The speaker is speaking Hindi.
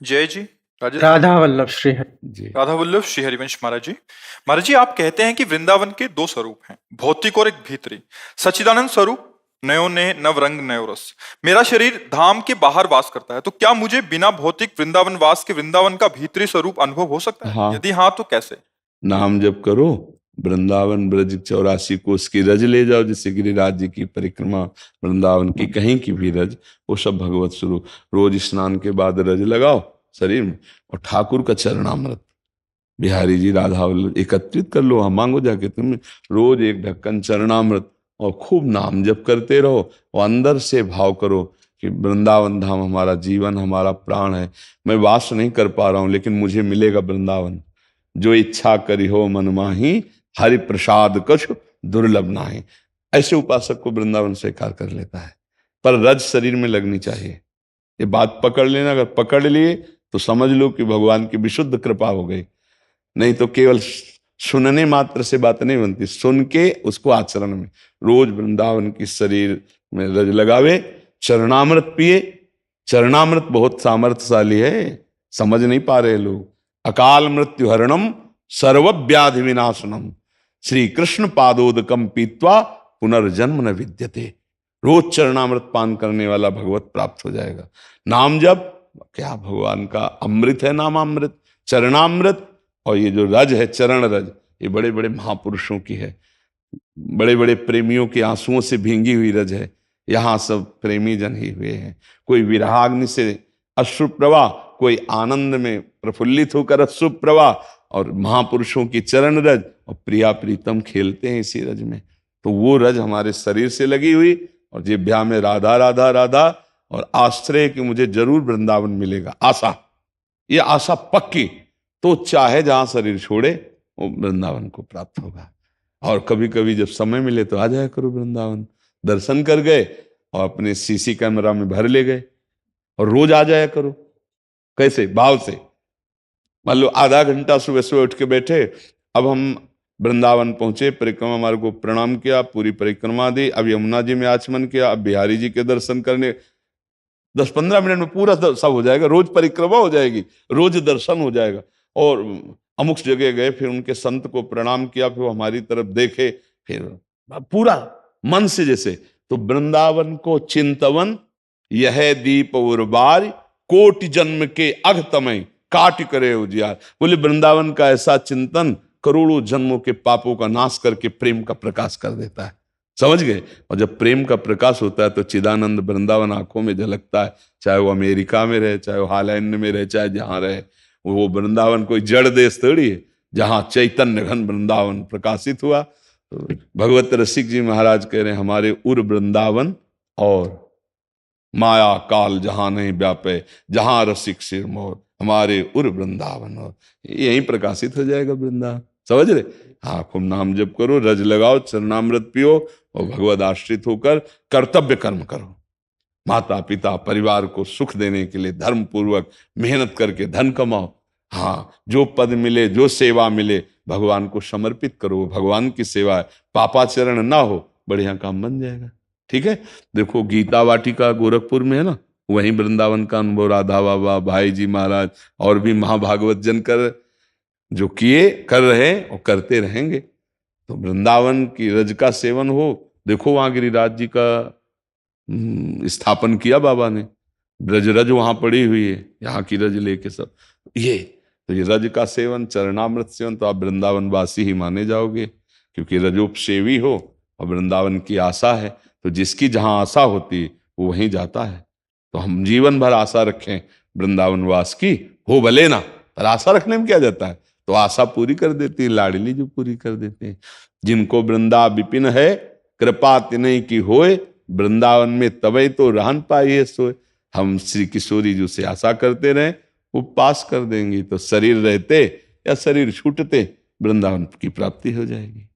जय जी। राजस्थान। राधा वल्लभ श्री हरि। जी। राधा वल्लभ श्री हरिवंश महाराज जी। महाराज जी, आप कहते हैं कि वृंदावन के दो स्वरूप हैं, भौतिक और एक भीतरी। सच्चिदानंद स्वरूप, नयो ने नव रंग नयो रस। मेरा शरीर धाम के बाहर वास करता है, तो क्या मुझे बिना भौतिक वृंदावन वास के वृंदावन का भीतरी स्वरूप अनुभव हो सकता है? हाँ, यदि हाँ, तो कैसे? नाम जप करो, वृंदावन ब्रज 84 कोस की रज ले जाओ, जैसे गिरिराज जी की परिक्रमा, वृंदावन की कहीं की भी रज, वो सब भगवत स्वरूप। रोज स्नान के बाद रज लगाओ शरीर में, और ठाकुर का चरणामृत, बिहारी जी, राधा वल्लभ एकत्रित कर लो। हम मांगो जाके तुम रोज एक ढक्कन चरणामृत, और खूब नाम जप करते रहो, और अंदर से भाव करो कि वृंदावन धाम हमारा जीवन, हमारा प्राण है। मैं वास नहीं कर पा रहा हूं, लेकिन मुझे मिलेगा वृंदावन। जो इच्छा करी हो मन माही, हरि प्रसाद कछ दुर्लभ नाहि। ऐसे उपासक को वृंदावन स्वीकार कर लेता है, पर रज शरीर में लगनी चाहिए। ये बात पकड़ लेना, अगर पकड़ लिए तो समझ लो कि भगवान की विशुद्ध कृपा हो गई। नहीं तो केवल सुनने मात्र से बात नहीं बनती, सुन के उसको आचरण में। रोज वृंदावन की शरीर में रज लगावे, चरणामृत पिए। चरणामृत बहुत सामर्थ्यशाली है, समझ नहीं पा रहे लोग। अकाल मृत्यु हरणम सर्वव्याधि विनाशनम, श्री कृष्ण पादोदकम पीत्वा पुनर्जन्म न विद्यते। रोज चरणामृत पान करने वाला भगवत प्राप्त हो जाएगा। नाम जप क्या भगवान का अमृत है, नामामृत, चरणामृत। और ये जो रज है, चरण रज, ये बड़े बड़े महापुरुषों की है, बड़े बड़े प्रेमियों के आंसुओं से भींगी हुई रज है। यहाँ सब प्रेमी जन ही हुए हैं। कोई विरहाग्नि से अश्रु प्रवाह, कोई आनंद में प्रफुल्लित होकर अश्रु प्रवाह, और महापुरुषों की चरण रज और प्रिया प्रीतम खेलते हैं इसी रज में। तो वो रज हमारे शरीर से लगी हुई, और जिह्वा में राधा राधा राधा, और आश्रय कि मुझे जरूर वृंदावन मिलेगा। आशा, ये आशा पक्की, तो चाहे जहां शरीर छोड़े वो वृंदावन को प्राप्त होगा। और कभी कभी जब समय मिले तो आ जाया करो वृंदावन, दर्शन कर गए और अपने सीसी कैमरा में भर ले गए, और रोज आ जाया करो। कैसे? भाव से। मान लो आधा घंटा सुबह सुबह उठ के बैठे, अब हम वृंदावन पहुंचे, परिक्रमा मार्ग को प्रणाम किया, पूरी परिक्रमा दी, अब यमुना जी में आचमन किया, अब बिहारी जी के दर्शन करने, 10-15 मिनट में पूरा सब हो जाएगा। रोज परिक्रमा हो जाएगी, रोज दर्शन हो जाएगा। और अमुक जगह गए, फिर उनके संत को प्रणाम किया, फिर वो हमारी तरफ देखे, फिर पूरा मन से जैसे। तो वृंदावन को चिंतवन, यह दीप उर्बार, कोटि जन्म के अघतमय काट करे उजियार। बोले वृंदावन का ऐसा चिंतन करोड़ों जन्मों के पापों का नाश करके प्रेम का प्रकाश कर देता है। समझ गए? और जब प्रेम का प्रकाश होता है तो चिदानंद वृंदावन आंखों में झलकता है। चाहे वो अमेरिका में रहे, चाहे वो हॉलैंड में रहे, चाहे जहां रहे, वो वृंदावन कोई जड़ देश थोड़ी है, जहां चैतन्य घन वृंदावन प्रकाशित हुआ। तो भगवत रसिक जी महाराज कह रहे हैं, हमारे उर वृंदावन और माया काल जहां नहीं व्यापे, जहां रसिक सिर मोर, हमारे उर वृंदावन। और यहीं प्रकाशित हो जाएगा वृंदावन। समझ रहे? हाँ, खूब नाम जप करो, रज लगाओ, चरणामृत पियो, और भगवद आश्रित होकर कर्तव्य कर्म करो। माता पिता परिवार को सुख देने के लिए धर्म पूर्वक मेहनत करके धन कमाओ। हाँ, जो पद मिले, जो सेवा मिले, भगवान को समर्पित करो। भगवान की सेवा है, पापाचरण ना हो, बढ़िया काम बन जाएगा। ठीक है? देखो गीता वाटिका गोरखपुर में है ना, वहीं वृंदावन का अनुभव राधा बाबा, भाई जी महाराज और भी महाभागवत जन कर जो किए, कर रहे और करते रहेंगे। तो वृंदावन की रज का सेवन हो। देखो वहां गिरिराज जी का स्थापन किया बाबा ने, ब्रज रज वहां पड़ी हुई है, यहाँ की रज लेके सब। ये तो ये रज का सेवन, चरणामृत सेवन, तो आप वृंदावन वासी ही माने जाओगे, क्योंकि रजोपसेवी हो और वृंदावन की आशा है। तो जिसकी जहां आशा होती है वो वहीं जाता है। तो हम जीवन भर आशा रखें वृंदावन वास की, हो भले ना, पर आशा रखने में क्या जाता है। तो आशा पूरी कर देती है लाडली, जो पूरी कर देते हैं। जिनको वृंदा विपिन है, कृपा तिन्हीं की होए, वृंदावन में तबे तो रहन पाइए सोए। हम श्री किशोरी जी से आशा करते रहें, वो पास कर देंगी। तो शरीर रहते या शरीर छूटते वृंदावन की प्राप्ति हो जाएगी।